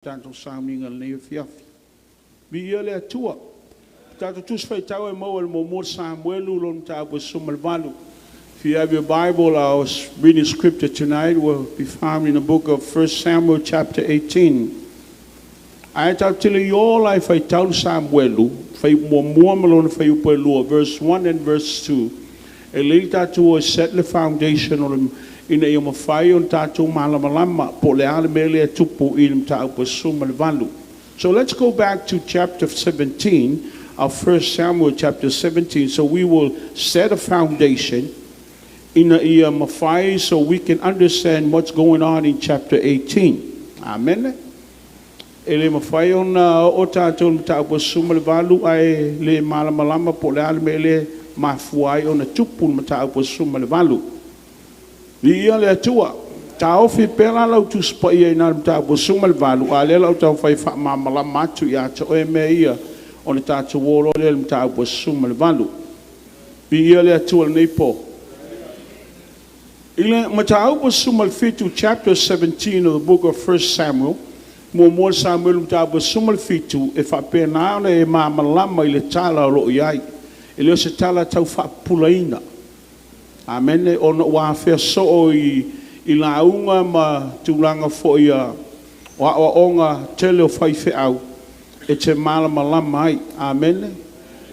Tanto Saming and Lefiaf. Be Elia Tua. Tato tus fai tau e mau el momor Samuelu lon tau sumalvalu. If you have your Bible, I was reading scripture tonight. Will be found in the book of 1 Samuel chapter 18. I tell you all life I tell Samuelu, fai momalon fai upelua, verse 1 and verse 2. Elita to set the foundation on in a yomafai on tatu malamalama, poleale mele tupu ilim tau sumalvalu. So let's go back to chapter 17 of 1 Samuel chapter 17. So we will set a foundation in the Mafai so we can understand what's going on in chapter 18. Amen. Ele Mafai on otatul mtapo sumalvalu ai le malamalama poleal mele mafuai on a tupul mtapo sumalvalu. Ia le tua tau fi pela lau tu spai na mtapo sumalvalu ale lau tau fai fa mamalama tu ya to e meia on ta to wolo le mtapo sumalvalu. Ia le tua nepo. Ile mtapo sumalfitu chapter 17 of the book of 1 Samuel. Mo Samuel mtapo sumalfitu e fa pena e mamalama ile tala lo yai. Ile se tala tau fa pulaina. Amen. On wa fe so I launga ma tulanga fo ia wa onga tele fai fe au e te malama mai. Amen.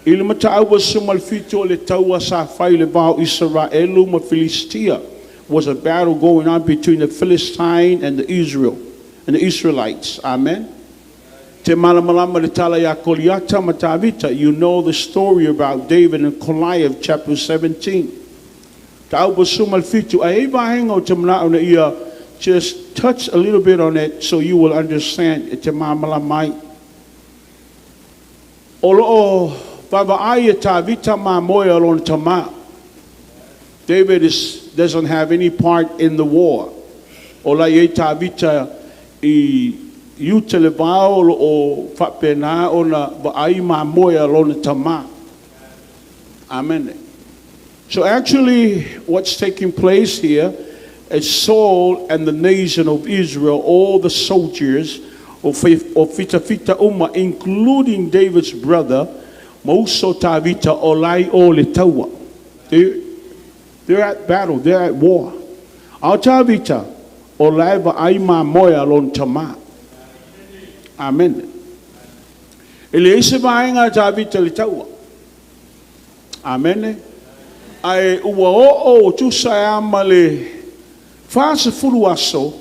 Il mata au sumal fito le tau sa fai le ba Israelu ma Philistia was a battle going on between the Philistine and the Israelites. Amen. Te malama le tala ya Goliata matavita. You know the story about David and Goliath, chapter 17. Just touch a little bit on it so you will understand. David doesn't have any part in the war. Amen. So actually, what's taking place here is Saul and the nation of Israel, all the soldiers of Fita Umma, including David's brother, Moso Tavita Olai Olitawa. They're at battle, they're at war. Al Tavita Olaiva Aima Moya Lon Tama. Amen. Elise Bainga Tavita Litawa. Amen. Ai ua o tu sa male fase fulu aso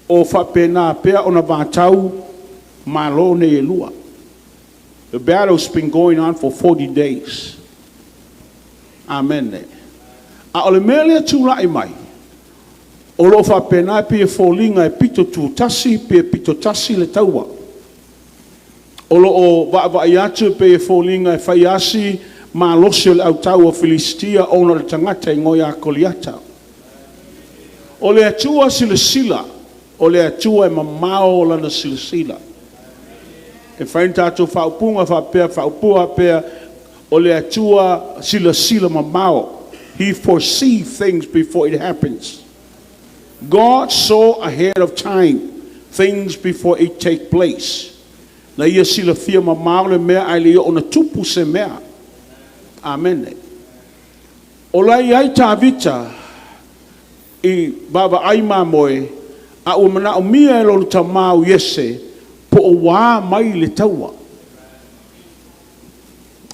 o fa pena pe ona vatau malone elua. The battle's been going on for 40 days. Amen. A ole mele tu lai mai. O lo fa pena pe folinga e pito tu tasi pe pito tasi le taua. O lo o va iatu pe folinga e faiasi ma losel au tau o Philistia ona le tangata ngoi a Goliata. O le atua sila, o le atua e mamao lana sila. E whainta atu whaupunga whaupua pea, o le atua sila mamao. He foresees things before it happens. God saw ahead of time things before it take place. Na ia sila fia mamao le mea ai le ona tupu se mea. Amen. Olai ai tavita I baba aima moe a umana o mia lo tamau yese po o wa mai le taua.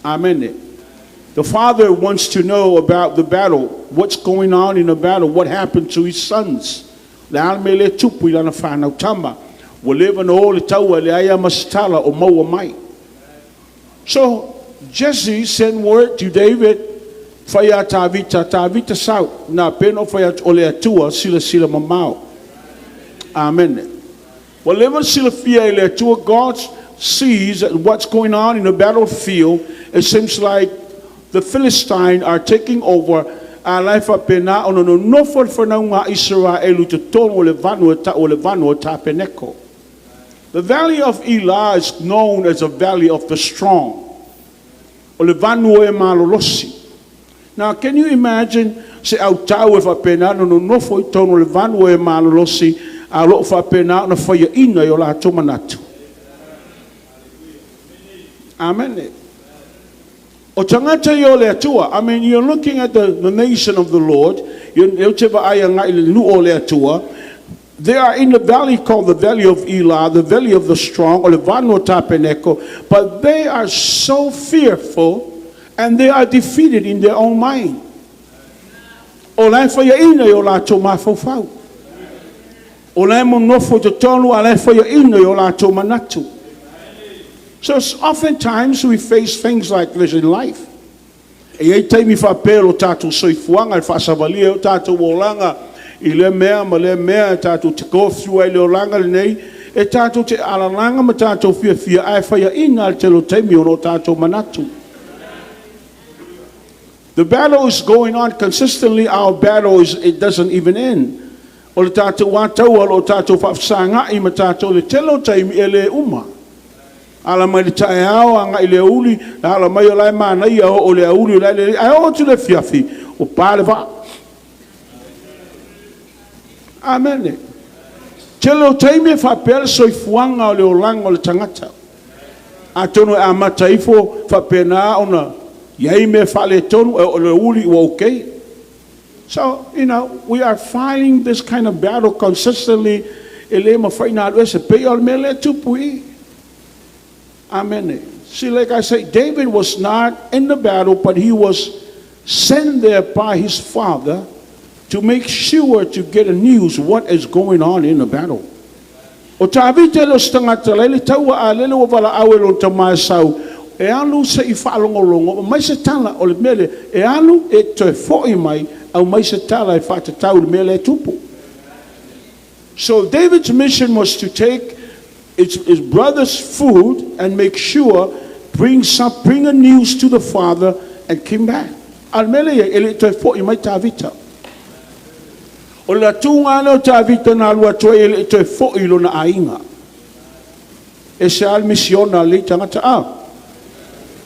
Amen. The father wants to know about the battle, what's going on in the battle, what happened to his sons. Le almele tupu ilana whanau tama. Walewa no le taua le aya mastala o maua mai. So Jesse sent word to David, Faya Tavita South, na peno Faya Olea Tua, Sila Mamao. Amen. Whatever Sila Fia Olea Tua, God sees what's going on in the battlefield. It seems like the Philistines are taking over our life up in now. No for Israel to turn Olevano Tapeneko. The valley of Elia is known as the valley of the strong. Now, can you imagine se au tau e whapena no foi tono le vanu e malolosi a lo whapena na whaia ina i o lātou manatu. Amen. O tangata i o le atua, I mean, you're looking at the nation of the Lord, you te wa ai ngai le nu o le atua, they are in the valley called the valley of Elia, the valley of the strong, or the Vano Tapeneko, but they are so fearful and they are defeated in their own mind. O lai whaia ina i o lātou mawhauwhau. O lai mo nofo te tonu a lai whaia ina i o lātou manatu. So oftentimes we face things like this in life. E ei taimi whapelo tātou soifuanga, whasavalia o tātou wolanga, I le mea ma le mea tātou te kofua I le olanga le nei, e tātou te alalanga ma tātou fia ai whaia ina te lo taimi o no tātou manatu. The battle is going on consistently. Our battle it doesn't even end. O le tātou wātau o tātou whafsanga I ma tātou le telo taimi e le uma. Ala mai le tae ao anga I le uli, ala mai o lai mana ia o le uli o lai le, ai o tu le fiafi, o pāle wha. Amen. Telo taimi whapere soifuanga o le olanga o le tangata. A tono e amata ifo whapena ona, iei me whale tonu o le uli o okay. So, we are fighting this kind of battle consistently. E le ma whaina alwe se pe o me le tupui. Amen. See, like I say, David was not in the battle, but he was sent there by his father to make sure to get the news what is going on in the battle. O tāwite lo stangata lele taua a lele o wala awe lo tamai sau, e anu se I whaalongolongo, o mai se tala o le mele, e anu e toi foi mai, au mai se tala e whatatau le mele tupu. So David's mission was to take his brother's food and make sure bring a news to the father and came back. Almele ele toi foi mai tāwita. O la tunga no tāwita na lua toi ele toi foi lo na ainga. E se al misiona le tangata a.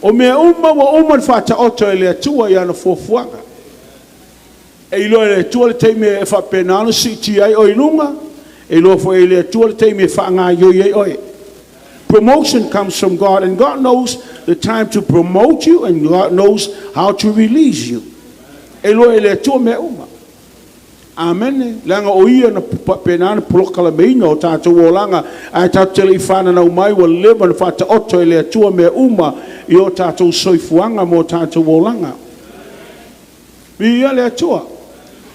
O mea wa whata oto ele atua ia na fofuanga. E ilo ele atua le teime e whapenano si ti ai o ilunga. Promotion comes from God, and God knows the time to promote you, and God knows how to release you. Amen. Langa oia na penana polokala meino tātou o langa ai tātou tele whana na umai wa leva na whata oto ele atua me uma I o tātou soifuanga mo tātou o langa. Ia le atua.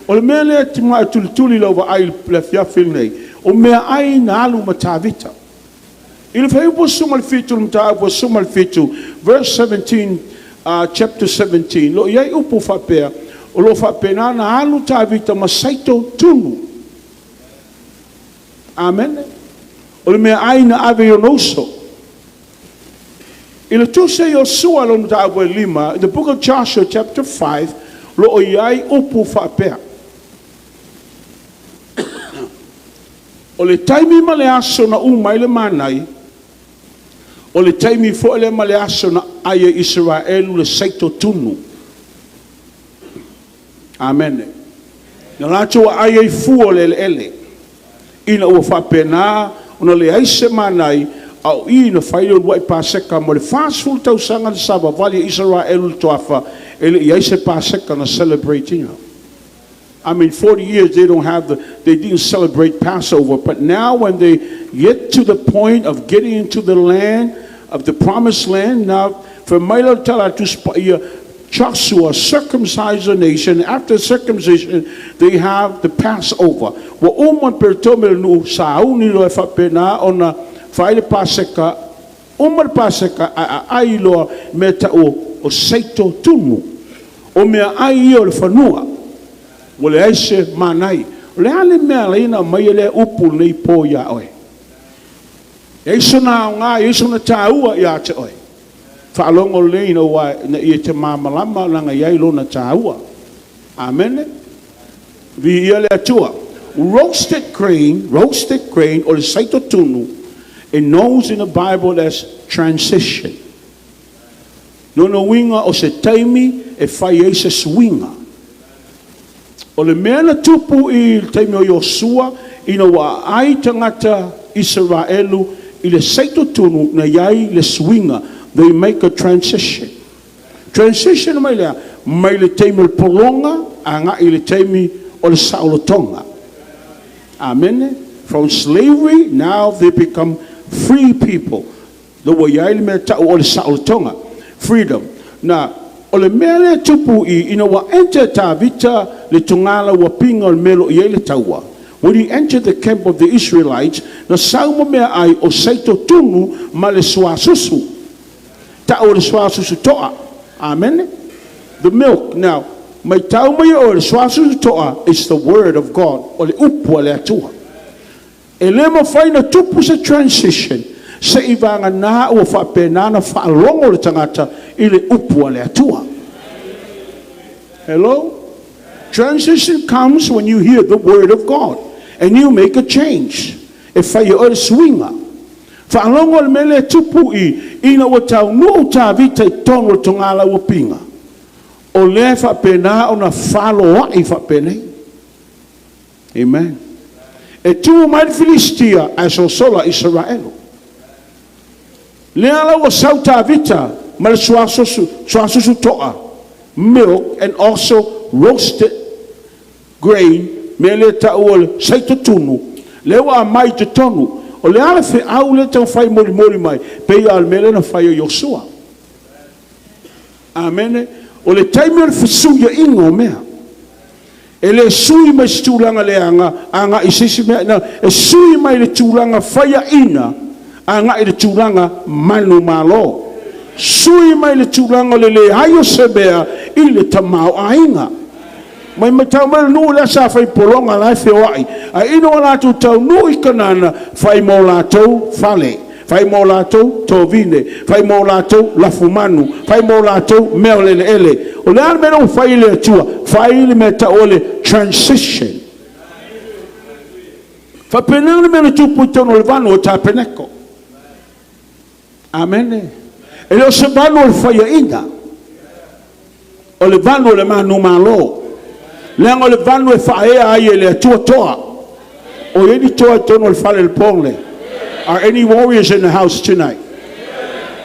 O le mea lea ti mai tuli lau ai le fiafil nei. O mea ai na alu matavita. I le whai upo sumal fitu mta upo sumal fitu. Verse 17, chapter 17. Lo iai upo whapea. O lo whapena na alu tavita masaito tunu. Amen. O le mea ai na ave yonoso. I le tuse yo sua lo mta upo lima. In the book of Joshua chapter 5. Lo iai upo whapea. O le taimi ma le aso na umai le manai, o le taimi fo le ma le aso na aia Israelu le saito tunu. Amen. Na lato aia I fuo le ele. Ina ua whapena, ona le aise manai, au ina whaile ua I paseka mo le fastful tau sanga le saba, vali Israelu le toafa, ele I aise paseka na celebrating. I mean, 40 years they didn't celebrate Passover. But now when they get to the point of getting into the land, of the promised land, now, for Milo Tala to Joshua circumcise the nation. After circumcision, they have the Passover. Wa umon pertome nu sauni lo fapena ona faile paseka, umar paseka ai lo meta o seito tumu. O mea ai o le fanua. Wale aise manai. Le ale mea leina mai le upu nei po ya oe. Eiso na ngā, eiso na tāua ia te oe. Whaalongo leina wa na ia te māmalama langa iai lo na tāua. Amen. Vi ia le atua. Roasted grain, or le saito tunu, it knows in the Bible as transition. No winga o se taimi e whai eise swinga. O le mea na tupu I teime o Yosua, ina wa ai tangata Israelu, I le seito tunu na iai le swinga, they make a transition. Transition mai le teime le polonga, anga I le teime o le saulotonga. Amen. From slavery, now they become free people. The way iai le mea ta o le saulotonga. Freedom. Now, o le mea le tupu ina wa enter Tavita le tungala wa pinga o le melo I le taua. When he entered the camp of the Israelites, na sauma mea ai o seito tunu ma le suasusu. Ta o le suasusu toa. Amen. The milk. Now, mai tau mai o le suasusu toa is the word of God. O le upu le atua. E le mo fai na tupu se transition. Se ivanga na o fa penana fa longo le tangata I le upu le atua. Hello? Transition comes when you hear the word of God and you make a change. E fai o le swinga. Fa longo le mele tupu ina o tau no Tavita I tono le tongala o pinga. O le fa pena o na falo I fa pene. Amen. E tu mai Filistia as o sola Israelo. Le ala o sau Tavita ma le suasusu toa. Milk and also roasted grain me le ta'ol saito tunu le wa mai te tonu o le ala fe au le tau fai mori mai pe al mele na fai Yosua. Amen. O le taimel fesuya ingo mea e le sui mai stulanga le anga isisi mea na e sui mai le tulanga fai ina anga I le tulanga manu malo sui mai le tulanga le hayo sebea I le tamau ainga mai matau mai nu le sa fai polonga la fe wai a ino la tu tau nu I kanana fai mo la tau fale fai mo la tau tovine fai mo la tau la fumanu fai mo la tau meole ele o le al meno fai le tua fai le meta ole transition fa penang meno tu puto no vano o ta peneko. Amen. E lo se vano o fai inga o le vano le manu malo lengo le vano e fai ai le tua toa o eni toa tono le fale le pole. Are any warriors in the house tonight?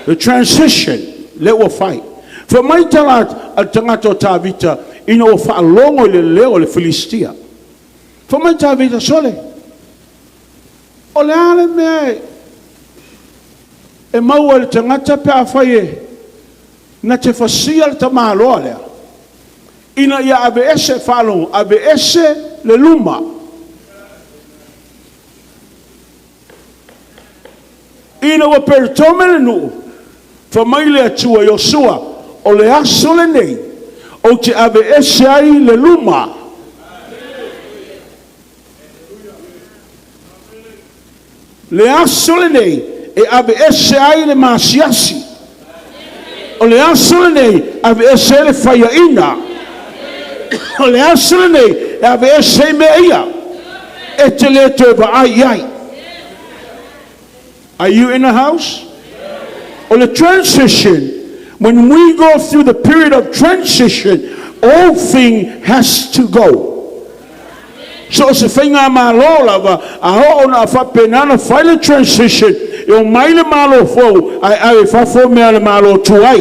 The transition let will fight for my talat al tangato Tavita ino fa longo le leo le Filistia for my Tavita sole o le ale me e mau le tangata pe afaye na te fasia le tamalo ale ina ya abe ese falo abe ese le luma ina wa pertome nu fa mai le atua Yosua o le aso le nei o te abe ese ai le luma le aso le nei e abe ese ai le masiasi o le aso le nei abe ese le faiaina o le aso le nei e abe ese meia e te le te ba ai. Are you in the house? Or the transition, when we go through the period of transition, all thing has to go. So se fenga malola va a ho na fa penana fa transition yo mai le malo fo ai fa fo me le malo tuai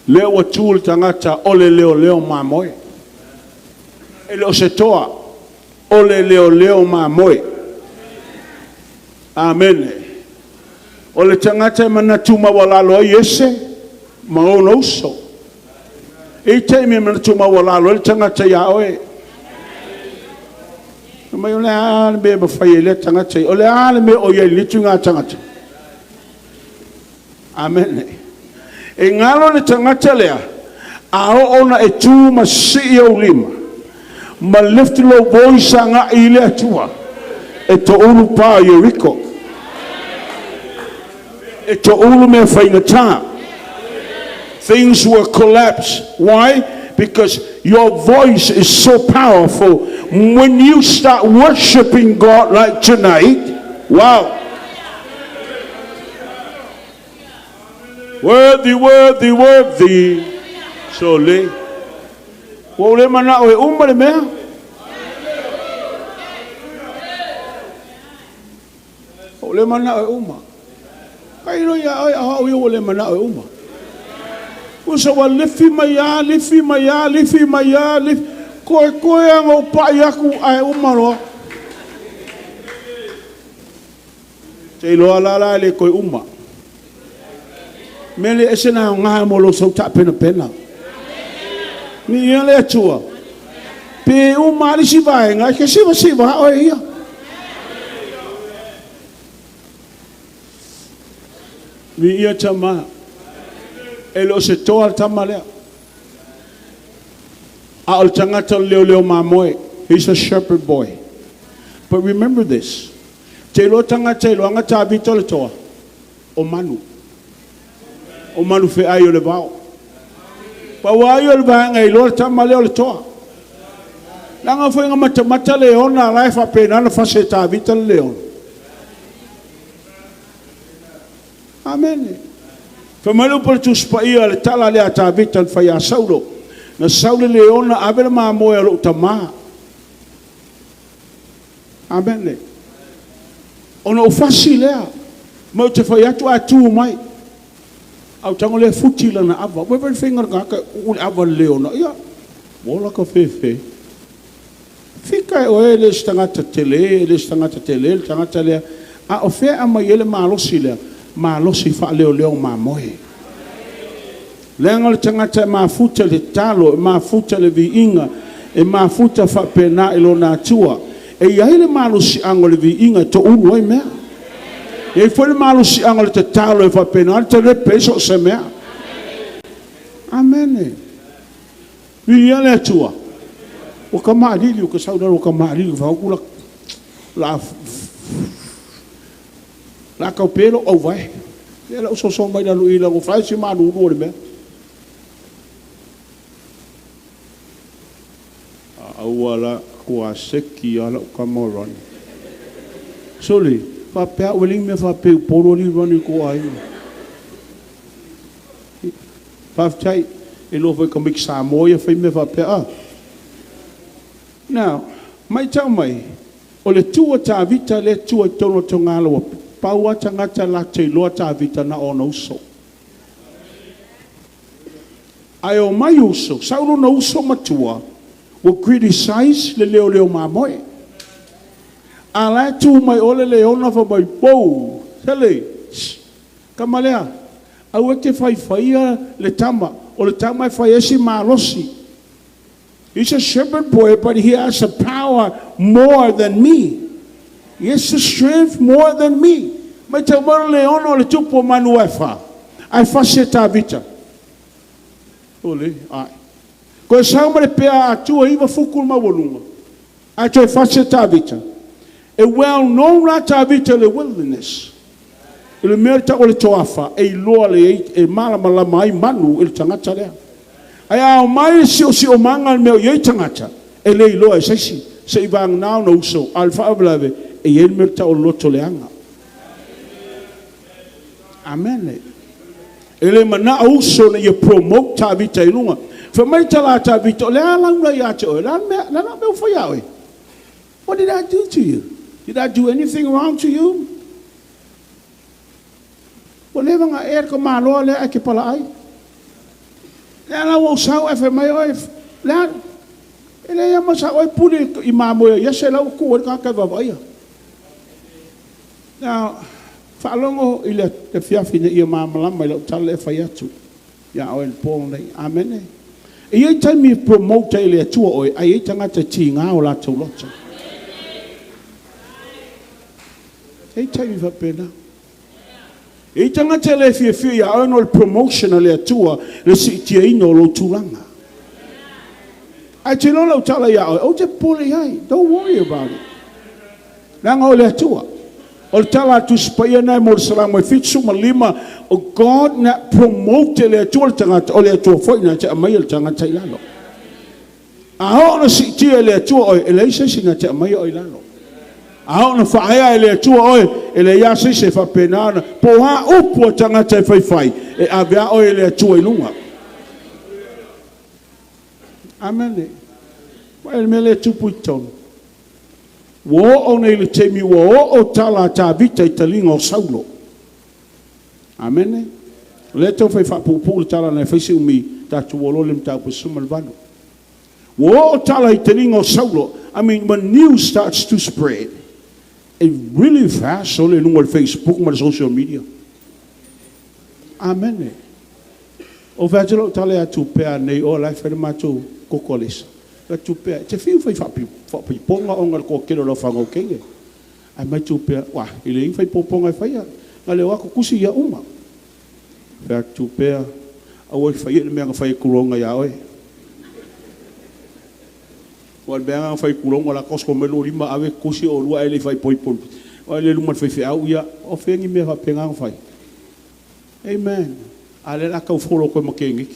leo tul tangata ole leo mamoe ele o se toa ole leo mamoe. Amen. Ole tangata manatuma wala lo yese maono so e teme manatuma wala lo tangata ya oe mai ole an be ba faye le tangata ole an me o ye litunga tangata. Amen. E ngalo le tangata lea a ona e tu masi o lima ma lift lo voice nga ile atua e to ulu pa Jericho e to ulu me fainata. Things will collapse. Why? Because your voice is so powerful. When you start worshiping God like tonight, wow. Worthy, worthy, worthy. So le. Wa le mana o uma le mea. O le mana o uma. Kai no ya o le mana o uma. Usa wa lifi maya, lifi maya, lifi maya, lifi. Koe anga o pai aku ai umaro. Te loa la le koe uma. Mele esena ngā mo lo sau ta pena pena. Ni ia le atua. Pe uma li si vai ngai ke siva o ia. Ni ia tama. Elo se toa tama lea. Al tangata leo mamoe. He's a shepherd boy. But remember this. Te lo tangata lo angata vito le toa. O manu. O manu fe ai o le vao. Pa wai o le vao ngai lo tama leo le toa. Langa foi nga mata le ona lai fa pena na fa se ta vito le leon. Amen. Fa malu por tu spaia le tala le ata vito fa ya Saulo. Na Saul le ona abel ma moe lo tama. Amen. Ona o fasi lea. Mo te fa atu atu mai. Au tango le futi la na ava. Mo ver finger ka un ava le ona. Ia. Mola ka fefe. Fica o ele stangata tele, stangata le. A o fe ama yele malosi le. Malosi fa leo ma moe. Lenga le tangata mafuta le talo, mafuta le viinga, e mafuta fa pena ilo na tua. E ia le malusi ango le viinga to unoi mea. E foi le malusi ango le talo e fa pena te le peso se mea. Amen. Ia le tua. O ka maarili, o ka saudara o ka maarili, o kula la kaupelo o vai. Ela o so mai da luila o fai si manu o le mea. Awala kua seki ala kamoron. Soli, fa pe weling me fa pe polo ni roni ko ai. Fa chai e lo foi comic samoia foi me fa pe a. Now, mai tau mai. O le tua ta vita le tua tono tonga lo paua tangata la te lo ta vita na ono so. Ai o mai uso, saulo no uso matua. Will criticize le leo mamoe. Ala tu mai ole leona fa mai pou. Sele. Kamalea. Au te fai le tama. O le tama fai esi malosi. He's a shepherd boy, but he has the power more than me. He has the strength more than me. Mai te mara leona o le tupo manuefa. Ai fa se ta vita. Ole, ai. Ko sa mare pe atua iwa fukul mawolunga. Ai toi fase tavita. E well known ra tavita le wilderness. Ele merta o le toafa e loa le e malama mai manu il tangata lea. Ai au mai si o manga me ye tangata. E le loa sesi se ivang now no so alfa ablave e ye merta o loto leanga. Amen. Ele mana uso na ye promote tavita ilunga. For my talata vito, what did I do to you? Did I do anything wrong to you? Whenever I air come my Lord, I keep alive. Then I will shout after my wife. Lad, and I must have put it in my boy. Yes, I love cool. Now, Falongo, the Fiafi, your mamma, my little tell for you too. Yeah, I will pull. Amen. E ai tai mi promote ele atua oi ai tangata tinga o la tau lota. E tai mi fa pena. E tangata le fia ya ono il promotion ele atua le si tia ino lo tulanga. Ai te lo tala ya o te pole ai, don't worry about it. Langa o le atua. O tala tu spaya na mo sala mo fitsu malima o God na promote le atua tangata o le atua foi na te mai le tangata ilalo. A ona si tia le atua o ele se singa te mai o ilalo. A ona fa ai le atua o ele ya se fa penana po ha upo tangata fai e avea o ele atua ilunga. Amen. Well, me le tupuiton. Wo o nei le temi wo o tala ta vita I talinga o Saulo. Amen. Le to fai fa pupu tala na fai umi ta tu wolo lim ta pusuma vano. Wo o tala I talinga o Saulo. I mean, when news starts to spread, it really fast so le no Facebook ma social media. Amen. O vajelo tala atu pe nei o life fa ma tu kokolis. La tu pe te fiu fai fa ponga o ngal ko kelo lo fango kenge. Ai mai tu pe wa ile fai ponga fai ya. Ngale wa ko kusi ya uma. Fa tu pe a o fai le me fai kulonga ya oi. Wa be nga fai kulonga la kos ko melo lima ave kusi o lua ele fai poi poi. O le luma fai au ya o fengi me fa penga fai. Amen. Ale la ka folo ko makengi.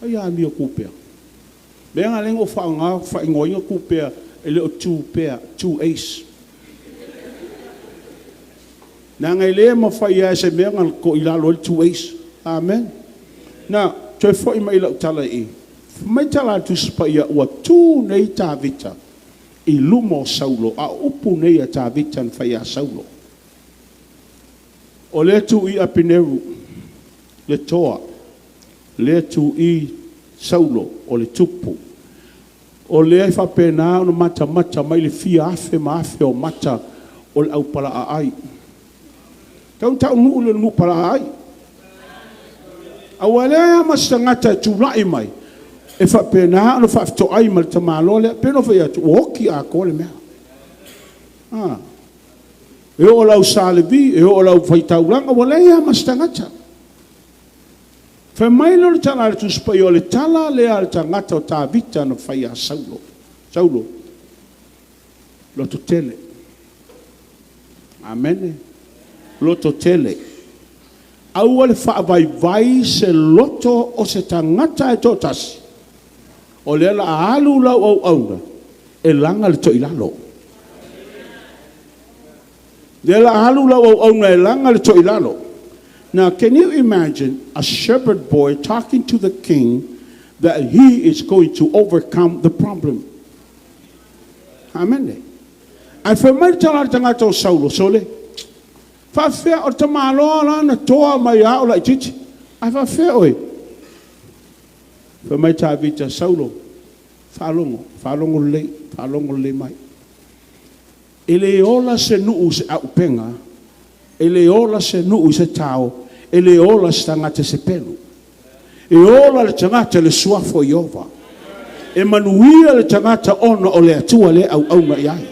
Ai a mi ko pe. Benga lengo fanga fa ngoinga kupea ele o two ace. Nanga ele ma fa ya se benga ko ila lo two ace. Amen. Na toi fo mai la tala e. Mai tala tu spa ya wa tu nei ta vita. I lumo Saulo a upu nei ta vita fa ya Saulo. O le tu I apineru le toa. Le tu I Saulo o le tupu o le ai fa pena o mata mai le fia afe ma afe o mata o le au pala ai tau nu le nu pala ai awale ma sangata tu lai mai e fa pena no fa to ai mal tamalo le peno fa ya tu oki a ko le me e o lau salebi e o lau fai tau langa wale ya ma sangata fa mai lo tala tu spaiole tala le al tangata o ta vita no fai a Saulo lo tele amen lo tele au le fa vai se loto o se tangata e totas o le la alu la au e langa le to ilalo le la alu la au e langa le to ilalo. Now, can you imagine a shepherd boy talking to the king that he is going to overcome the problem? Amen. And for my tangata Saulo sole, fa fe o tamalo la na toa mai a o la titi. I fa fe oi. For my tavita Saulo, falongo le mai. Ele ola se nuu se au penga. Ele ola se nuu se tau, ele ola se tangata se pelu. E ola le tangata le suafo Iova. E manuia le tangata ona o le atua le au nga iai.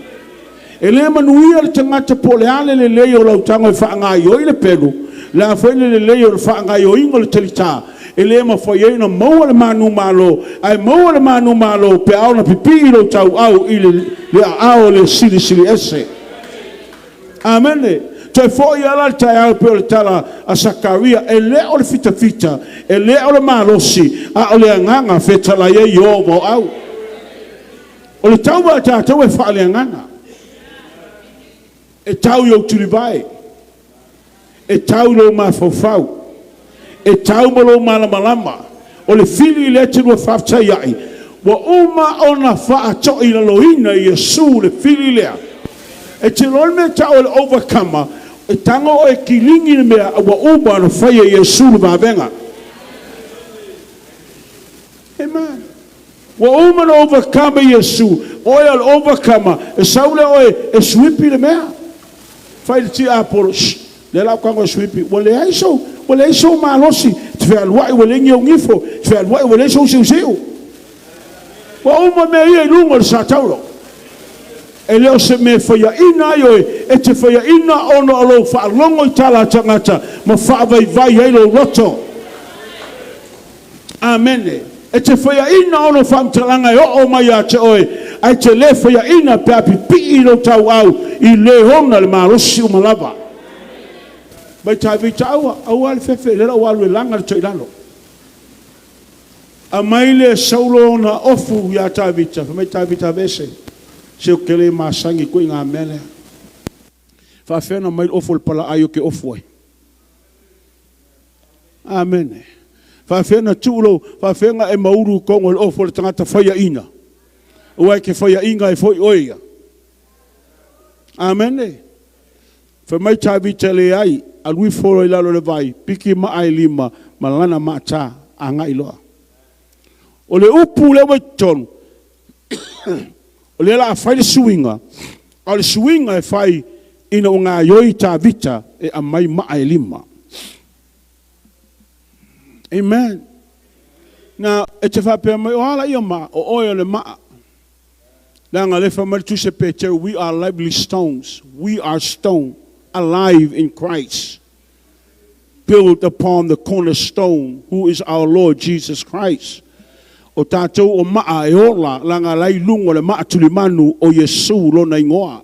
E le manuia le tangata po le ale le leo lau tango e whaanga ioi le pelu. Le awhaile le leo le whaanga ioi ingo le telita. E le ma whai na maua le manu malo. Ai maua le manu malo pe au na pipi ilo tau au ile le au le sili ese. Amen. Toi foi ala tai au pe o tala a Sakaria e le o le fita e le o le malosi a o le nganga fetala ye Iova au o le tau wa tau e fa le nganga e tau yo tulivai e tau lo mafofau e tau lo malama o le fili le tinu fafta yai wa uma ona fa to ila loina Yesu le fili le e tino me tau le overcomer e tango e kilingi me wa uba no faya Yesu ba venga. Amen. Wa uma no overcomer Yesu oil overcomer e saule o e swipi le mea fai ti apolo le la kango swipi wole ai so malosi tfe alwai wole ngi ngifo tfe alwai wole so siu wa uma me ye lungo sa taulo ele se me faya ina yo e te faya ina ono alo fa longo tala tangata ma fa vai helo roto. Amen. E te faya ina ono fa mtalanga yo o mai ate oi ai te le faya ina papi pi ilo tau au I le honga le marosi umalava bai tai vitau au al fefe le au alu langa le toilalo a mai le Saulo na ofu ya tai vita mai tai vita vese se o kele masangi ko inga mele fa fena mai ofol pala ayo ke ofoi. Amen. Whawhenga tūlo, whawhenga e mauru kongo le ofo le tangata whaia ina. Ua ke whaia inga e foi oia. Amen. Whamai tāwita le ai, a lui whoro i lalo le vai, piki maai lima, malana mata a ngai loa. O le upu le waitonu, o le la a whai le suinga, o le suinga e whai ina o ngā yoi tāwita e a mai maai lima. Amen. Now, e te whapea mai o ala ia maa, o oia le maa. Nanga le whamari tu se pete, we are lively stones. We are stone, alive in Christ. Built upon the cornerstone, who is our Lord Jesus Christ. O tātou o maa e ola, langa lai lungo le maa tulimanu o Yesu lo na ingoa.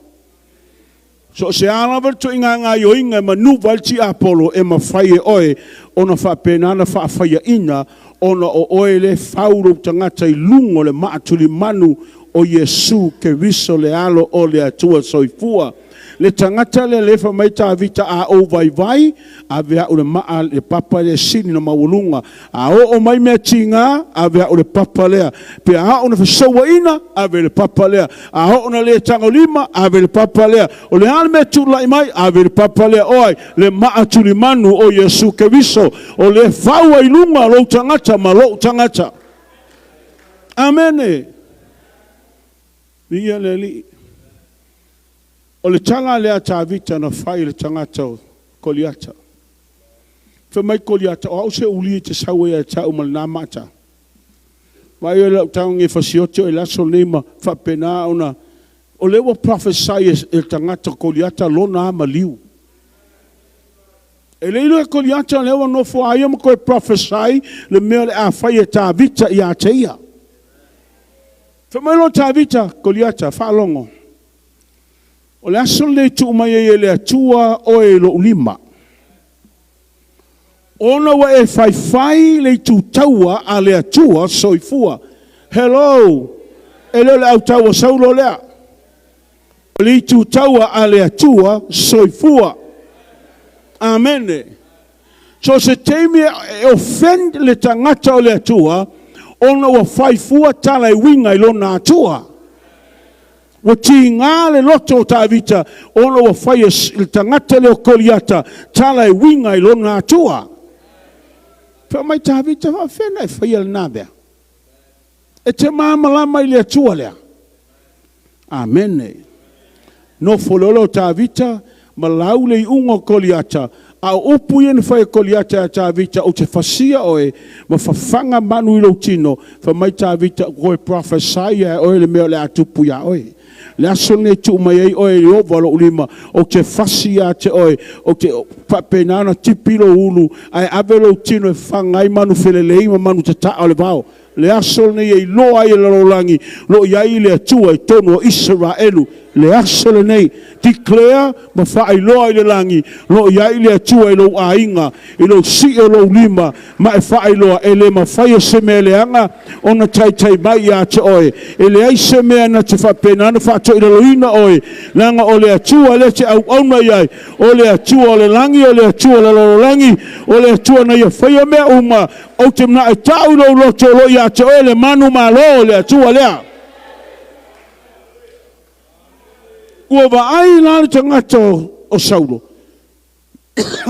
So se alawa to inga ngā yoinga manu valti apolo e mawhai e oe ona whapenana whaafaya ina ona o oe le whauro tangata I lungo le maatuli manu o Yesu ke viso le alo o le atua soifua. Le tangata le lefa mai tā vita a o vai vai, a vea o le maa le papa le sini na mawulunga. A o mai mea tinga, a vea o le papa lea. Pe a o na whasawa ina, a vea le papa lea. A o na le tango lima, a vea le papa lea. O le hana mea tūlai mai, a vea le papa lea. Oi, le maa tuli manu o Yesu ke viso. O le whaua I lunga lo tangata ma lo tangata. Amen. Ia le li. O le tanga lea tāwita na whai le tangata o koliata. Whamai koliata, o au se uli te sawe e tau mal nā mata. Mai o lau tau nge whasioto e laso neima whapena ona. O lewa prophesy e tangata koliata lo nā maliu. E leilo e koliata lewa no fo aia ma koe prophesy le mea le a whai e tāwita I a teia. Whamai lo tāwita koliata, whaalongo. O le aso le tu mai e le atua o e lo lima. Ona wa e whai le tu taua a le atua soifua. Hello. E leo le au taua saulo lea. Le tu taua a le atua soifua. Amen. So se teimi e offend le tangata o le atua, ona wa whai fua tala I winga I lona atua. Wa ti ngā le loto tāwita, ono wa whai il tangata leo koliata, tala I winga I lona atua. Pea mai tāwita, wa whena I whai al nābea. E te māmalama I le atua lea. Amen. No fololo tāwita, ma laule I ungo koliata, a upu ien whai koliata tāwita, o te whasia oe, ma whawhanga manu I lo tino, wha mai tāwita, koe profesaia oe le mea le atupu ya oe. Le aso ne tu mai ai oe I ova lo ulima, o te whasia te oe, o te papenana tipilo ulu, ai avelo tino e whangai manu whelelei ma manu te taa o le vao. Le aso ne I loa I larolangi, lo iai le atua I tono o Israelu, le aso le nei, declare ma wha I loa I le langi, lo iai le atua I lo ainga, I lo si o lo lima, ma e wha I loa, e le ma whaia se mea le anga, ona tai mai a te oe, e le ai se mea na te whapena, ana wha to I loina oe, langa o le atua le te au auna iai, o le atua o le langi, o le atua le loro langi, o le atua na ia whaia mea uma, o te mna e tau lo loto lo ia te oe le manu ma lo le atua lea. Ua wa ai lani tangata o Saulo.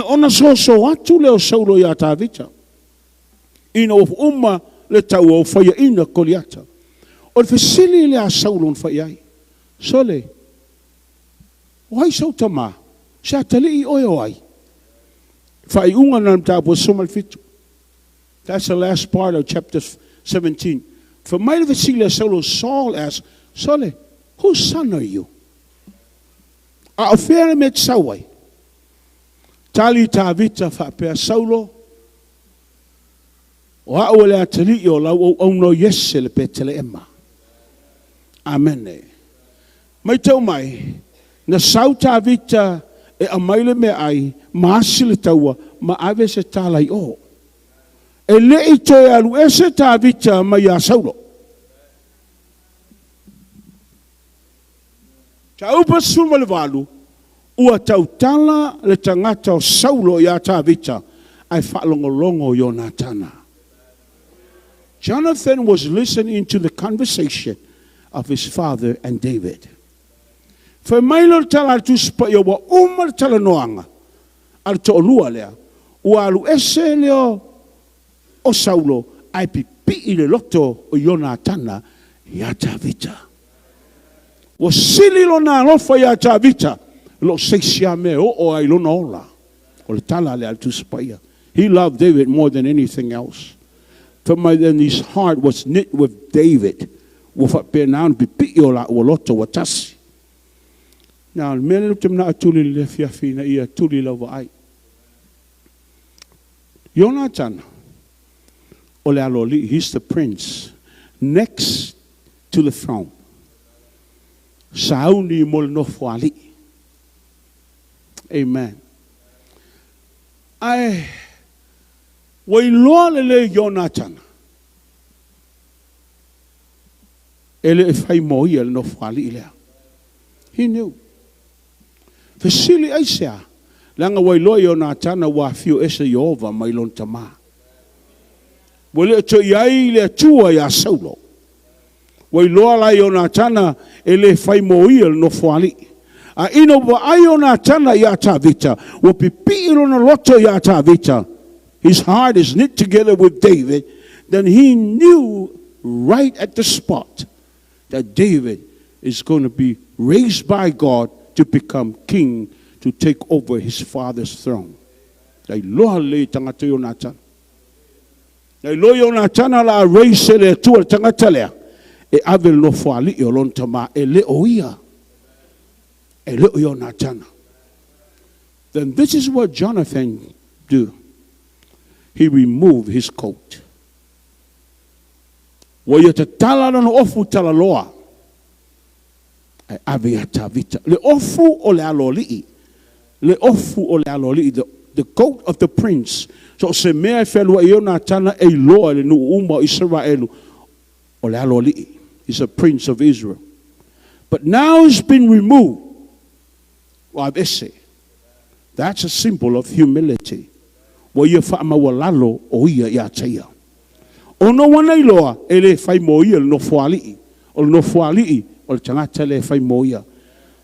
Ona so atu le o Saulo ia tāwita. Ina o uma le tau o whaia ina koliata. O le whisili le a Saulo on whaia ai. Sole, o hai sau tama, se atali I oe o ai. Whai unga nam tāpua sumal fitu. That's the last part of chapter 17. For my Vasile Solo, Saul asked, Sole, whose son are you? A ofere met sawai. Tali tāwita whapea Saulo. O hao le atali o lau o ono yese le petele ema. Amen. Mai tau mai, na sau tāwita e amaile me ai, maasi le taua, ma ave se tālai o. E le I toe alu e se tāwita mai a Saulo. Ta upa suma le walu, ua tautala le tangata o Saulo I a tāwita, ai whaalongolongo I o nā tana. Jonathan was listening to the conversation of his father and David. For mailo tala tu spaya wa umar tala noanga al to olua lea ualu ese leo o Saulo ai pipi le loto o Jonatana ya tavita. Wa sili lo na lofa ya tavita lo seisia me o ai lo nola o le tala le al tu spaya. He loved David more than anything else. Then his heart was knit with David. Now, Jonathan, he's the prince next to the throne. Amen. Wailole Jonathan. Ele fai moi el no fali ilea. He knew. Fasili aisea. Langa wailo Jonathan wa fiu ese Yehova mailon tama. Wale to yai le tua ya Saulo. Wailo la Jonathan ele fai moi el no fali. A ino wa Jonathan ya tavita. Wa pipi ilo na loto ya tavita. His heart is knit together with David, then he knew right at the spot that David is going to be raised by God to become king, to take over his father's throne. Dai loa le tangata Jonathan. Dai loa Jonathan la raise le tua tangata lea. E avel no fali o lontama e le oia. E le Jonathan. Then this is what Jonathan do. He removed his coat. Le ofu o le aloli. Le ofu o le aloli. The coat of the prince. So se mea felu e Jonathan e loa le nu uma Israelu o le aloli. He's a prince of Israel. But now it's been removed. That's a symbol of humility. Wa fa mawalalo o ia ya tia. Ono wana iloa ele fai moia no fuali o no fuali o tangata le fai moia.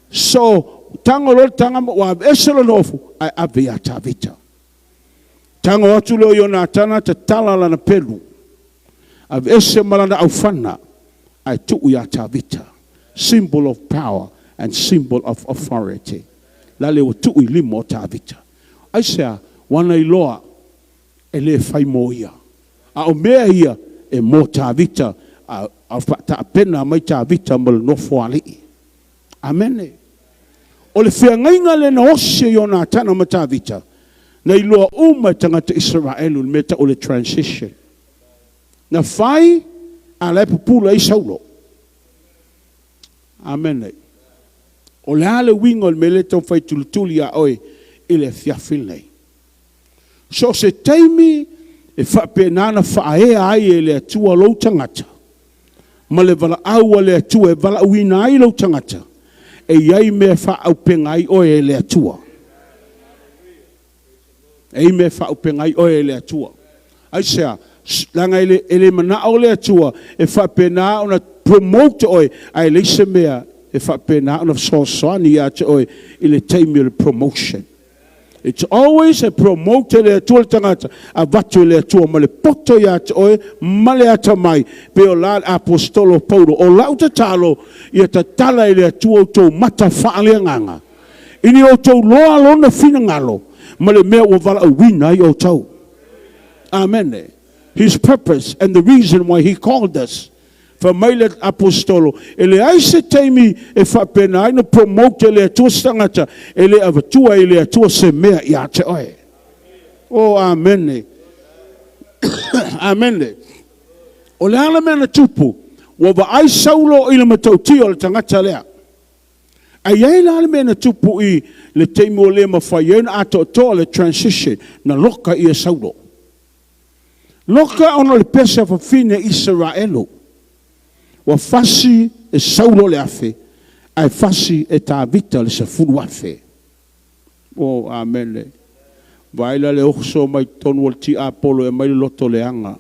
So tango lo tanga wa eselo nofu ai avia tavita. Tango atu lo Jonathan te tala la na pelu. Av ese malanda aufana ai tu ya tavita. Symbol of power and symbol of authority. Lale o tu limo tavita. I say wana iloa ele fai moia. A o mea ia e mo tavita a ta pena mai tavita mal no foali. Amen. O le whiangainga le na ose Jonathan ma tavita. Na iloa uma tangata Israelu meta o le transition. Na fai a le pupula i Saulo. Amen. O le ale wingo le meleto fai tulutuli a oe ile fiafile. So se taimi e whapenana whaea ai e le atua lau tangata. Ma le vala aua le atua e vala uina ai lau tangata. E iai mea whaau pengai oe e le atua. E mea whaau pengai oe e le atua. Ai sea, langa ele mana o le atua e whapena ona promote oe ai leise mea e whapena ona soani ate oe i le taimi le promotion. It's always a promoter le tua tangata a vatu le tua ma le poto ya te oe ma le ata mai pe o la apostolo Paulo o lauta talo ia ta tala i le tua o tau mata whaaleanganga ini o tau loa lona fina ngalo ma le mea o vala a wina i o tau. Amen. His purpose and the reason why he called us for maile apostolo ele aise taimi e whapena ai no promote le atua stangata ele avatua ele atua se mea i ate oe. Oh, amen. Amen. O le ala mea na tupu wa wa ai Saulo i le matauti o le tangata lea. Ai ai le ala mea na tupu i le taimi o le mawhaiena ato toa le transition na loka i a Saulo. Loka ono le pesa fa fine Israelu. Wa fasi e Saulo le afe, ai fasi e Tavita le se fulu afe. Oh, amen. Vaila le oxo mai tonu al ti apolo e mai loto le anga.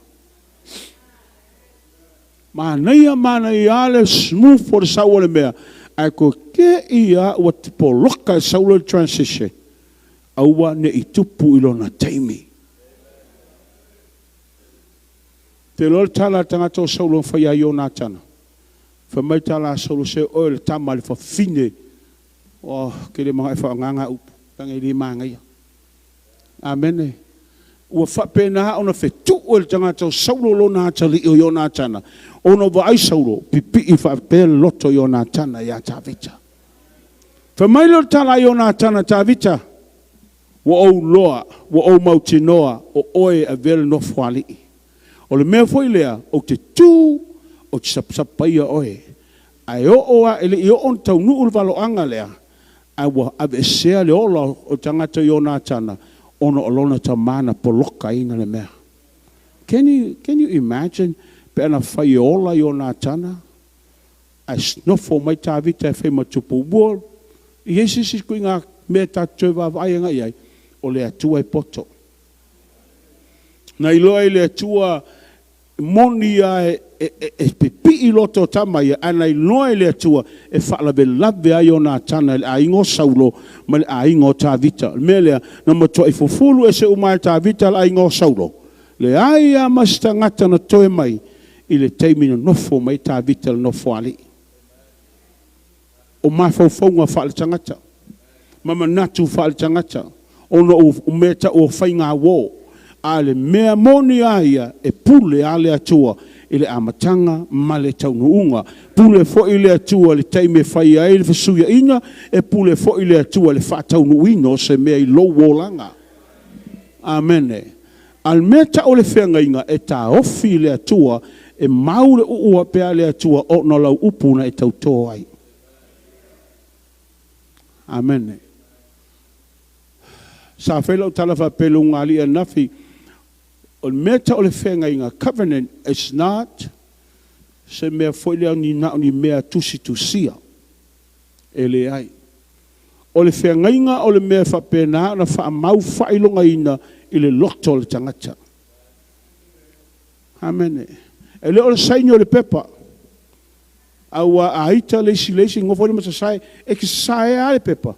Mana ia le smooth for Saul le mea. Ai ko ke ia ua te poloka Saul transition. Aua ne I tupu ilona taimi. Te lor tala tangata o Saul o whaia I o nā tana. Whamai tala Saul se o le tama le whawhine. O ke le mga e whaanganga upu. Tangi li maanga ia. Amen. Ua whapena ona whetu o le tangata o Saul lo nā tali I o nā tana. Ono wa ai Saul pipi I whapea loto I o nā tana ia Tavita. Whamai lor tala I o nā tana Tavita. Wa o loa, wa o mautinoa o oe a vele no whali. O le mea foi lea, o te tū, o te sapsapaia oe. Ai o oa, ele I o on tau nuu le valo anga lea. Ai wa ave sea le ola o tangata I o nā tana. Ono olona ta mana po loka ina le mea. Can you imagine pe ana whai ola I o nā tana? Ai snofo mai Tavita e whai matupu uor. I esisi kui ngā mea tātou wawai anga iai. O le atua e poto. Na iloa le atua moni e pipi I loto tamai ana iloa le atua e whaalawe lawe ai o nā tana le aingo Saulo ma le aingo Tavita. Me lea na matua I fufulu e se umai Tavita le aingo Saulo. Le aia masta ngata na toe mai I le teimina nofo mai Tavita le nofo ali. O mai faufaunga whaale tangata. Mama natu whaale tangata. Ono o meta o whainga wō. A le mea moni aia e pule a le atua I le amatanga ma le taunuunga. Pule fo I le atua le teime whai ai le whasuia inga. E pule fo I le atua le whaataunuino se mea I lo wōlanga. Amene. Al meta o le whenga inga e tā ofi le atua e mau le uua pea le atua o no lau upuna e tautoa ai. Amene. Sa whela o talawa pelu ngali a nafi. O meta o le whenga inga covenant is not se mea whoilea ni nao ni mea tusia. E le ai. O le whenga inga o le mea whapena na wha mau whailonga ina I le loto le tangata. Amen. E le o le saini o le pepa. Aua a ita leisi ngofo le mata sai. E ki sai a le pepa.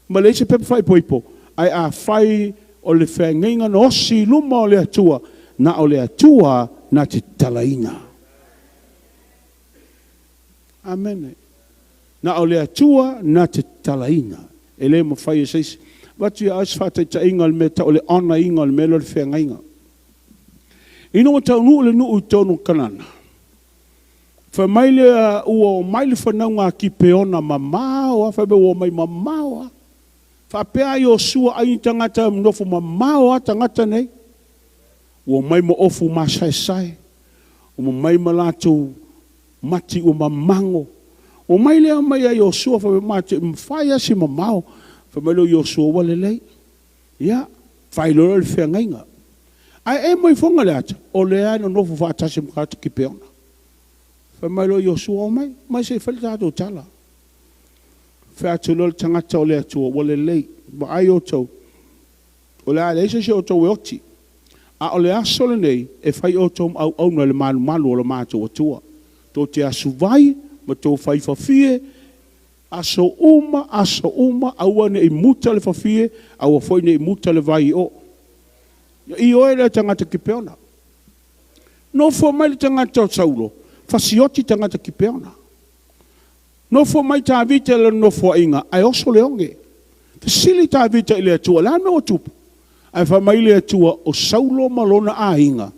Ma leisi pepa whai poipo. Ai a whai o le whenga no osi luma o le atua, na o le atua na te talaina. Amen. Na o le atua na te talaina. E le mo whai e seisi. Watu ia as whatai ta inga le meta o le ana inga le melo le whenga inga. Ino o tau nuu le nuu tonu kanana. Whamaile ua o maile whanau ngā ki peona mamao, whabe o mai mamao. Whapea I o sua ai tangata mnofu mamao tangata nei. Ua mai mo ofu masai. Ua mai malato mati o mamango. O mai lea mai ai o sua whabe mati mwhaia si mamao. Whamailo I o sua wale lei. Ia, whailora le whenga inga. Ai e mai whonga le ata. O lea no nofu whaatasi mkata ki peona. Whamailo I o sua o mai. Mai se whale tato tala. Whaatulol tangata o le atua, wale lei, ma ai o tau. O le a leisa se o tau e oti. A o le asole nei, e whai o tau au auna le malu o le mātou atua. Tō te asu vai, ma tō whai whawhie, aso uma, aua ne I muta le whawhie, aua whai ne I muta le vai o. I oe le tangata ki peona. No fo mai le tangata o Saulo, whasioti tangata ki peona. No fo mai Tavita le no fo inga, ai oso le onge. Sili Tavita I le atua, la me o tupu. Ai wha mai le atua o Saulo malona a inga,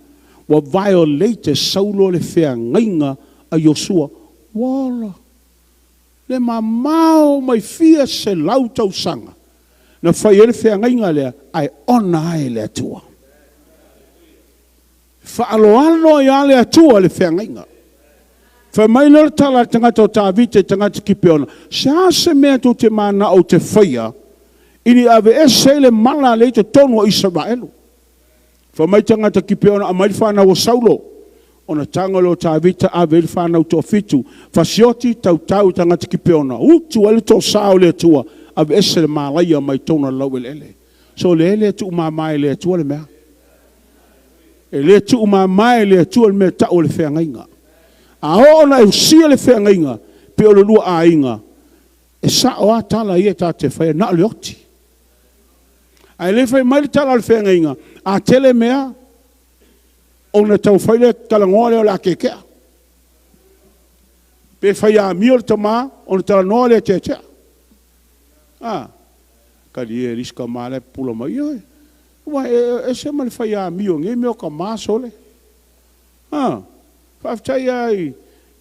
wa violate Saulo le whea ngainga a Yosua. Wala. Le mamao mai fia se lautau sanga. Na whai ele whea ngainga lea, ai ona ai le atua. Wha aloano I a le atua le whea ngainga. Whamaila tala tangata o Tavita tangata ki peona. Se ase mea tō te mana o te whaia, ini ave ese le mala le te tono o Israelu. Whamai tangata ki peona a mai whanau o Saulo. Ona tangalo o Tavita ave le whanau tō fitu. Whasioti tau tangata ki peona. Utu ale tō sao le atua. Ave ese le malaia mai tōna lau ele. So le ele tu umamai le atua le mea. E le tu umamai le atua le mea tau le whengainga. A ona e usia le whenga inga, pe o le lua a inga, e sa o a tala ia ta te whaia na le oti. Ai le whai mai le tala le whenga inga, a tele mea, ona tau whaile talangoa leo la kekea. Pe whaia mio le tama, ona talanoa le te tea. Kali e riska male pula mai oi. Wa e se mal whaia mio, nge meo ka masole. Whaftai ai,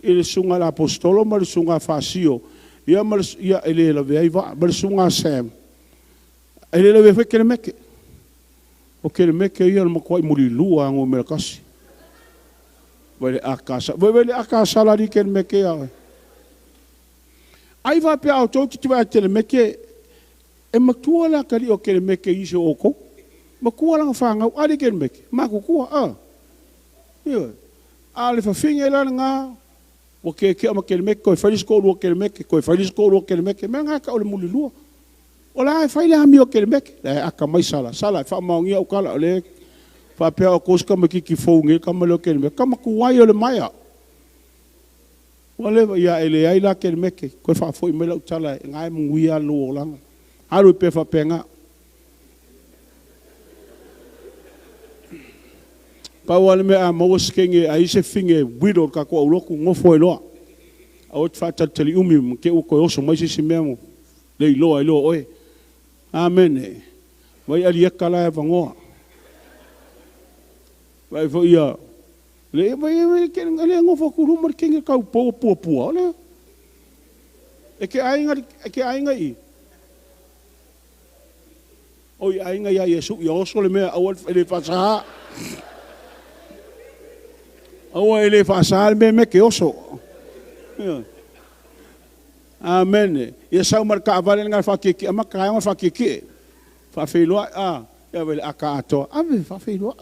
ele sunga la apostolo, ma le sunga fasio. Ia ele la vei va, ma le sunga Sam. Ele la vei kele meke. O kele meke ia ma kwai muri lua ngo me kasi. Vele akasa la di kele meke ia. Ai va pe auto ti va tele meke. E matua la kali o kele meke iso oko. Makua lang fanga ali kele meke. Makukua Ia. Ale fa finge la nga o ke ma kele meke ko fa disko o kele meke ko fa disko o kele meke me nga ka o le muli lua. O la fa ile ami o kele meke. La aka mai sala fa maungia o kala le fa pe o koska me ki fonge ka ma lo kele meke. Ka ma kuai o le maia. Wale ia ele ai la kele meke ko fa foi me la utala ngai munguia lo langa. Haru pe fa penga. Pa wale me a mawos kenge a ise finge widow ka ko uloku ngofo eloa. A ot fata tali umi ke uko oso mai si memo. Le iloa oe. Amen. Vai ali ekala e vangoa. Vai fo ia. Vai ke ngale ngofo kuru mar kenge ka po ole. E ke ainga i. Oi ainga ia Yesu ia oso le mea awal ele fasa. Awa ele fasal me ke oso. Amen. Ia sau marka avalen ngal fakiki ama ka ngal fakiki. Fa feloa ya vel akato. Ave fa feloa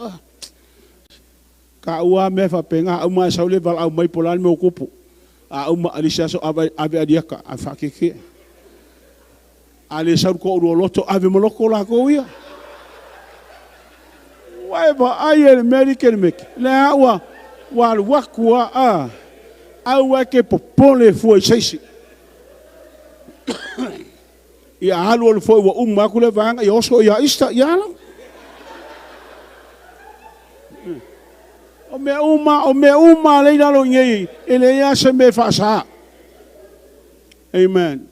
Ka ua me fa penga uma sau le val au mai polan me okupu. Uma alisa so ave adiaka fakiki. Ale sau ko ro loto ave moloko la ko ia. Wai ba ai American mek. La wa wakua au ke popole foi seisi ia halu foi wa kule vanga ia oso ia ista ia o me uma le lo ngi ele ia se me fasa amen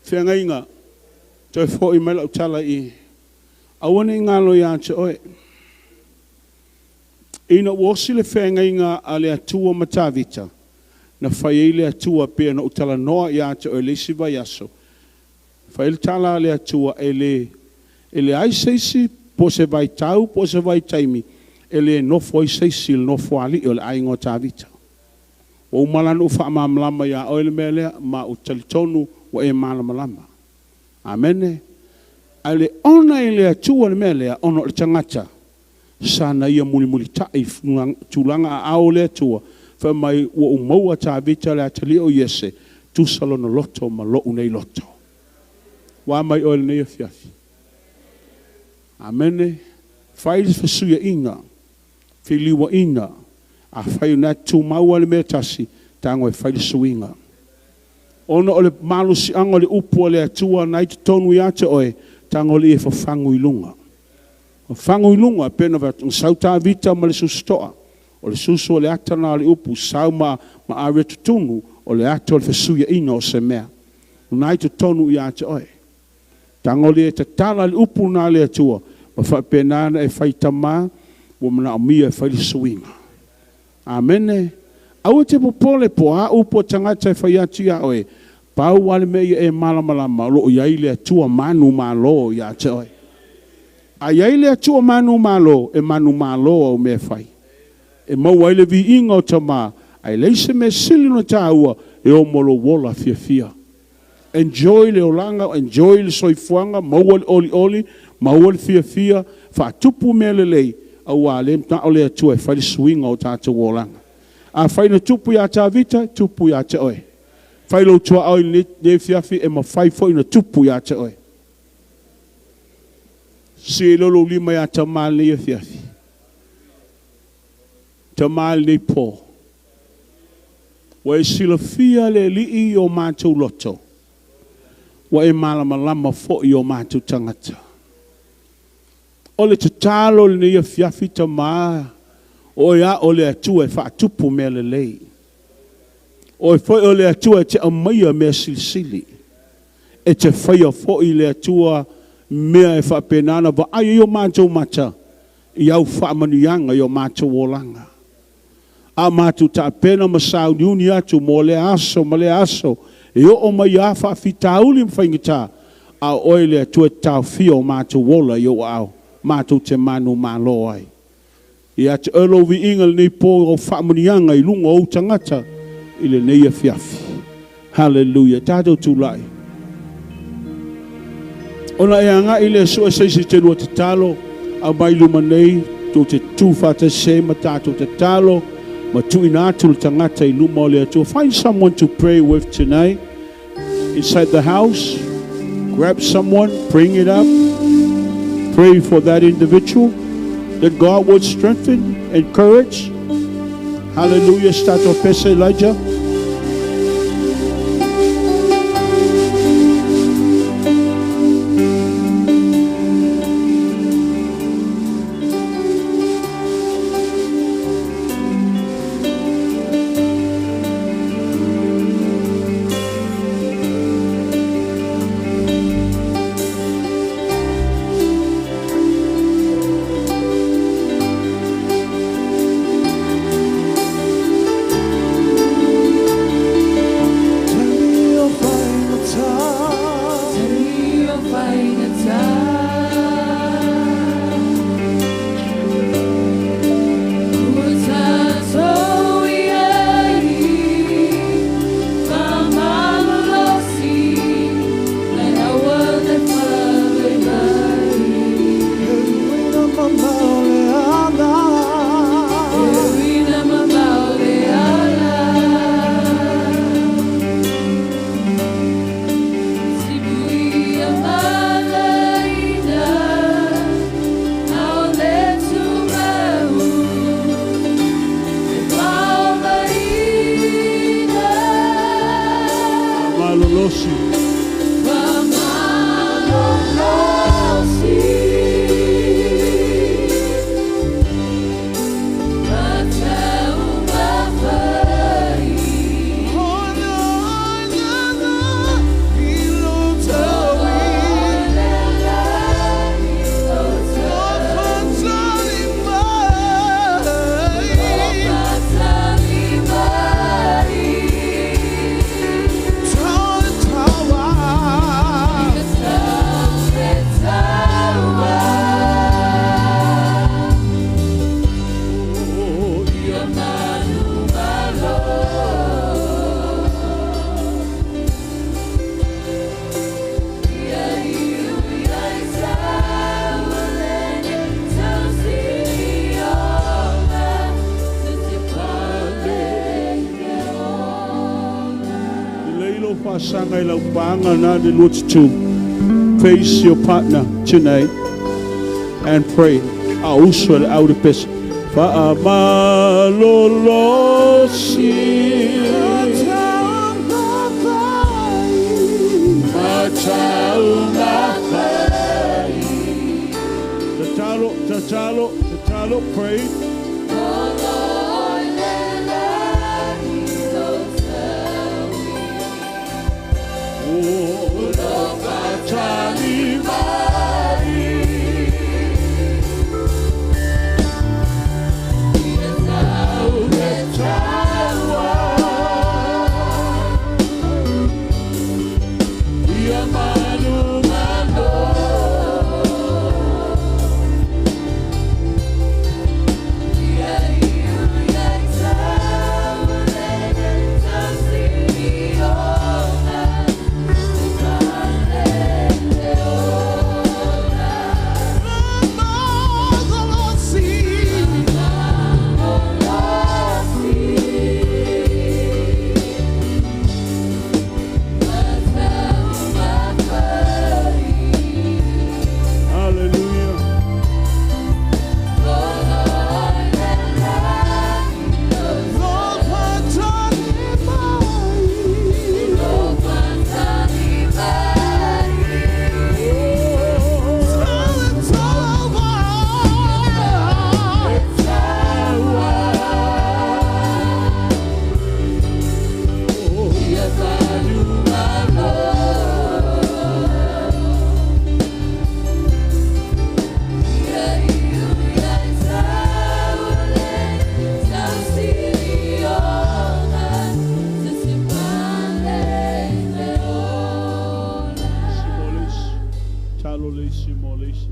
fenga inga toi foi me la tala I awone ngalo ya oi Ina wosi le whenga inga a le atua matavita. Na whai le atua pia na utala noa i ata o elesi vai aso. Whai le tala le atua ele ai seisi po se vai tau, po se vai taimi. Ele nofo i seisi le nofo ali o le aingo tavita. O umalana ufa mamalama ia o ele mele ma utalitonu wa e malamalama. Amene. Ale ona ele atua le mele ono le tangata. Sana ia muli tai tulanga a ole tua fa mai o moa ta vita la tali o yese tu salono loto ma lo unei loto wa mai o nei fiafi amene fai fa suya inga fili wa inga a fai na tu maua le metasi tango e fai suinga ono ole malusi angole upo le tua night tonu ya te oe tango le fa fangu ilunga Fango ilunga pena va sauta vita ma le sustoa. O le susu o le atana le upu sau ma are tutunu o le ato le fesuia ina o se mea. Unai tu tonu I ate oe. Tango le te tala le upu na le atua. Ma fa penana e fai tama wa mana o mia e fai le suinga. Amene. Au te popole po a upo tangata e fai atia oe. Pau wale mea e malamalama lo o iai le atua manu malo I ate oe. Ai le atua manu malo o me fai. E mau ai le vi inga o tama. Ai leise me sili no taua e o molo wola fia. Enjoy le olanga, enjoy le soifuanga, mau oli, mau le fia, fa tupu me le lei. Au a le mta o le atua e fai swinga o tata wolanga. A fai na tupu ya ta vita, tupu ya te oe. Fai lo tua au le fiafi e ma fai foi na tupu ya te oe. Se lolo lima ya tamale ya fiafi. Tamale po. Wa e silafia le li o mātou loto. Wa e malamalama fo i o mātou tangata. O le tatalo le ni a fiafita maa. O ia o le atua e whaatupu mea le lei. O e whai o le atua e te amaia mea silisili. E te whaia fo i le atua mea e whapenana wa ai i o mātou mata. I au whaamanuianga i o mātou olanga. A mātou ta pena masau niuni atu mo le aso, ma le aso. E o mai a whaafitauli mwhaingita. A oi le atua tau fia o mātou wola i o au. Mātou te manu malo ai. I ate elo vi ingal nei po o whaamanianga i lunga o tangata. I le nei a fiafi. Hallelujah. Tātou tūlai. Ona e anga i le sua seisi te lua te talo. A mai luma nei. Tō te tūwhata se ma tātou te talo. Ma tuina atu le tangata i luma o le atua. Find someone to pray with tonight. Inside the house. Grab someone. Bring it up. Pray for that individual, that God would strengthen, encourage. Hallelujah. Start off, Elijah. Sanga ila upanga na de looks to face your partner tonight and pray. Auswel out of peace. Fa amalolosi. Tatalo, pray. Yeah.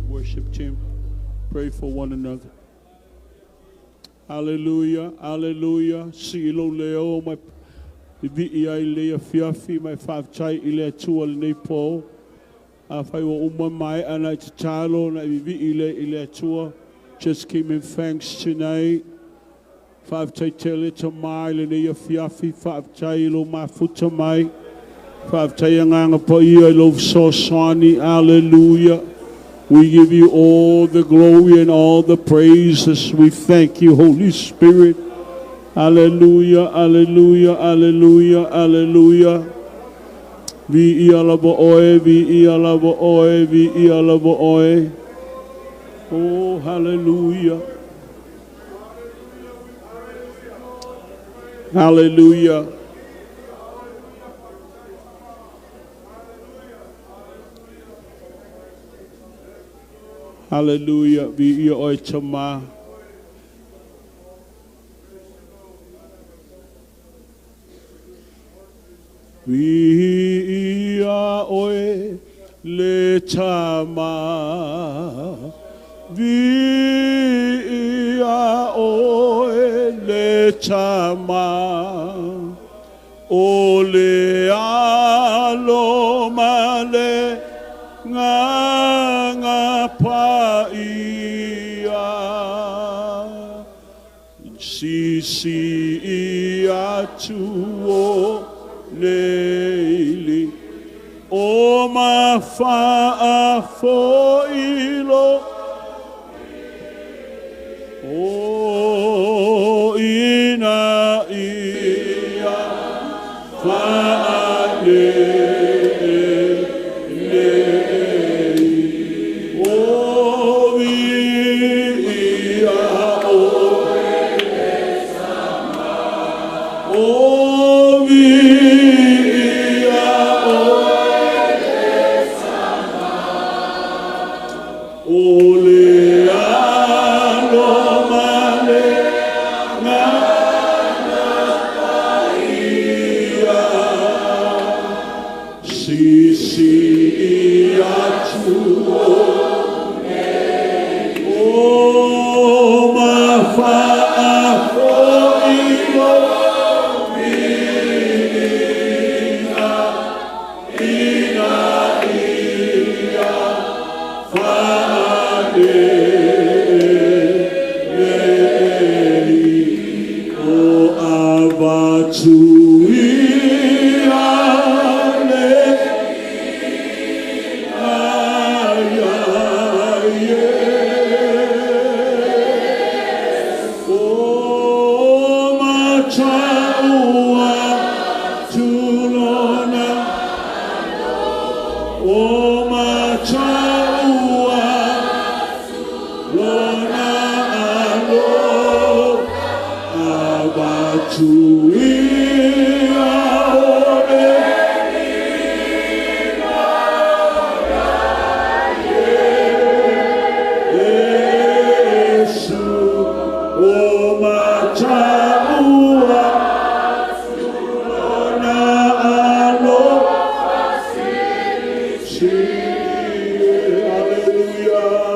Worship team, pray for one another. Hallelujah, hallelujah. Silo leo my bibi Elia fiafi my five chai ile tual nepo. Afai wa umma mai ana chalo na bibi ile tua. Just came in thanks tonight. Five chai tele to mai le fiafi five chai lo ma futa mai. Five chai nganga po I love so swani. Hallelujah. We give you all the glory and all the praises. We thank you, Holy Spirit. Hallelujah, hallelujah, hallelujah, hallelujah. Vi alabo oe, vi alabo oe, vi alabo oe. Oh, hallelujah. Hallelujah. Hallelujah. Vi oe chama. Vi oe le chama. Vi oe le chama. O le alo male nga pa ia si atu Leili o ma fa fo ilo o ina ia fa le o ia o Hallelujah.